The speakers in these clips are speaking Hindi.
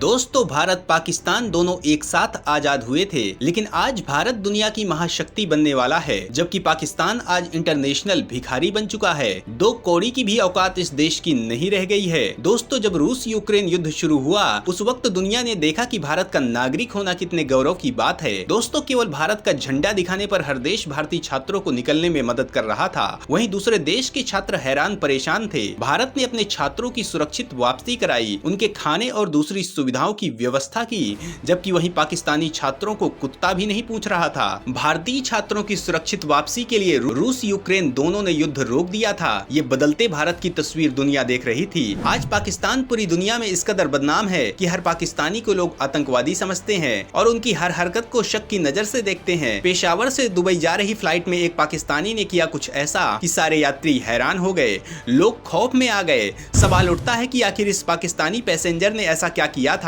दोस्तों भारत पाकिस्तान दोनों एक साथ आजाद हुए थे, लेकिन आज भारत दुनिया की महाशक्ति बनने वाला है, जबकि पाकिस्तान आज इंटरनेशनल भिखारी बन चुका है। दो कौड़ी की भी औकात इस देश की नहीं रह गई है। दोस्तों जब रूस यूक्रेन युद्ध शुरू हुआ उस वक्त दुनिया ने देखा कि भारत का नागरिक होना कितने गौरव की बात है। दोस्तों केवल भारत का झंडा दिखाने पर हर देश भारतीय छात्रों को निकलने में मदद कर रहा था, वहीं दूसरे देश के छात्र हैरान परेशान थे। भारत ने अपने छात्रों की सुरक्षित वापसी कराई, उनके खाने और दूसरी सुविधाओं की व्यवस्था की, जबकि वहीं पाकिस्तानी छात्रों को कुत्ता भी नहीं पूछ रहा था। भारतीय छात्रों की सुरक्षित वापसी के लिए रूस यूक्रेन दोनों ने युद्ध रोक दिया था। ये बदलते भारत की तस्वीर दुनिया देख रही थी। आज पाकिस्तान पूरी दुनिया में इस कदर बदनाम है कि हर पाकिस्तानी को लोग आतंकवादी समझते हैं और उनकी हर हरकत को शक की नजर से देखते हैं। पेशावर से दुबई जा रही फ्लाइट में एक पाकिस्तानी ने किया कुछ ऐसा कि सारे यात्री हैरान हो गए, लोग खौफ में आ गए। सवाल उठता है कि आखिर इस पाकिस्तानी पैसेंजर ने ऐसा क्या किया था,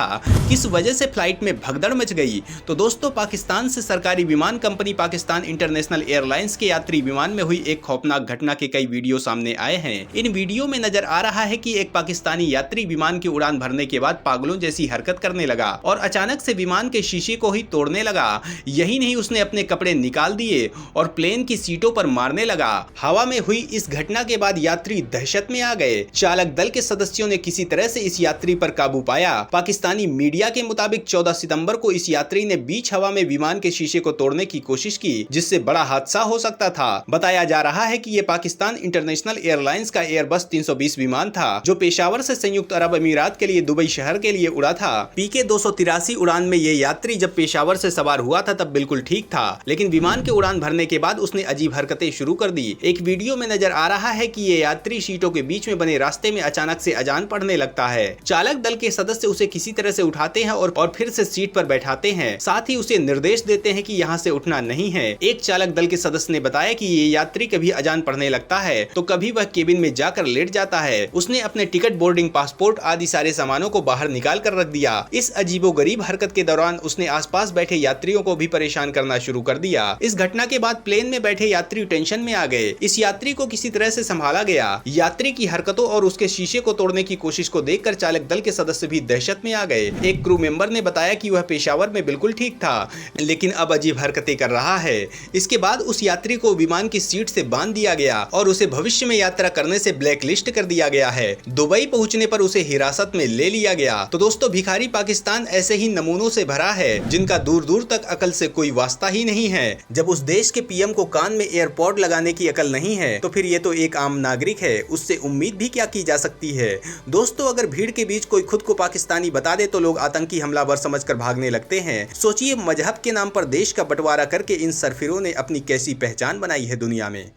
किस वजह से फ्लाइट में भगदड़ मच गई। तो दोस्तों पाकिस्तान से सरकारी विमान कंपनी पाकिस्तान इंटरनेशनल एयरलाइंस के यात्री विमान में हुई एक खौफनाक घटना के कई वीडियो सामने आए हैं। इन वीडियो में नजर आ रहा है कि एक पाकिस्तानी यात्री विमान की उड़ान भरने के बाद पागलों जैसी हरकत करने लगा और अचानक से विमान के शीशे को ही तोड़ने लगा। यही नहीं, उसने अपने कपड़े निकाल दिए और प्लेन की सीटों पर मारने लगा। हवा में हुई इस घटना के बाद यात्री दहशत में आ गए। चालक दल के सदस्यों ने किसी तरह से इस यात्री पर काबू पाया। पाकिस्तानी मीडिया के मुताबिक 14 सितंबर को इस यात्री ने बीच हवा में विमान के शीशे को तोड़ने की कोशिश की, जिससे बड़ा हादसा हो सकता था। बताया जा रहा है कि ये पाकिस्तान इंटरनेशनल एयरलाइंस का एयरबस 320 विमान था, जो पेशावर से संयुक्त अरब अमीरात के लिए दुबई शहर के लिए उड़ा था। पीके 283 उड़ान में ये यात्री जब पेशावर से सवार हुआ था तब बिल्कुल ठीक था, लेकिन विमान के उड़ान भरने के बाद उसने अजीब हरकतें शुरू कर दी। एक वीडियो में नजर आ रहा है कि ये यात्री सीटों के बीच में बने रास्ते में अचानक से अजान पढ़ने लगता है। चालक दल के सदस्य उसे किसी तरह से उठाते हैं और फिर से सीट पर बैठाते हैं, साथ ही उसे निर्देश देते हैं कि यहाँ से उठना नहीं है। एक चालक दल के सदस्य ने बताया कि ये यात्री कभी अजान पढ़ने लगता है तो कभी वह केबिन में जाकर लेट जाता है। उसने अपने टिकट, बोर्डिंग पासपोर्ट आदि सारे सामानों को बाहर निकाल कर रख दिया। इस अजीबोगरीब हरकत के दौरान उसने आसपास बैठे यात्रियों को भी परेशान करना शुरू कर दिया। इस घटना के बाद प्लेन में बैठे यात्री टेंशन में आ गए। इस यात्री को किसी तरह से संभाला गया। यात्री की हरकतों और उसके शीशे को तोड़ने की कोशिश को देखकर चालक दल के सदस्य भी दहशत में आ गए। एक क्रू मेंबर ने बताया कि वह पेशावर में बिल्कुल ठीक था, लेकिन अब अजीब हरकतें कर रहा है। इसके बाद उस यात्री को विमान की सीट से बांध दिया गया और उसे भविष्य में यात्रा करने से ब्लैक लिस्ट कर दिया गया है। दुबई पहुंचने पर उसे हिरासत में ले लिया गया। तो दोस्तों भिखारी पाकिस्तान ऐसे ही नमूनों से भरा है, जिनका दूर दूर तक अकल से कोई वास्ता ही नहीं है। जब उस देश के पीएम को कान में एयरपॉड लगाने की अकल नहीं है तो फिर ये तो एक आम नागरिक है, उससे उम्मीद भी क्या की जा सकती है। दोस्तों अगर भीड़ के बीच कोई खुद को पाकिस्तानी बता दे तो लोग आतंकी हमलावर समझकर भागने लगते हैं। सोचिए मजहब के नाम पर देश का बंटवारा करके इन सरफिरों ने अपनी कैसी पहचान बनाई है दुनिया में।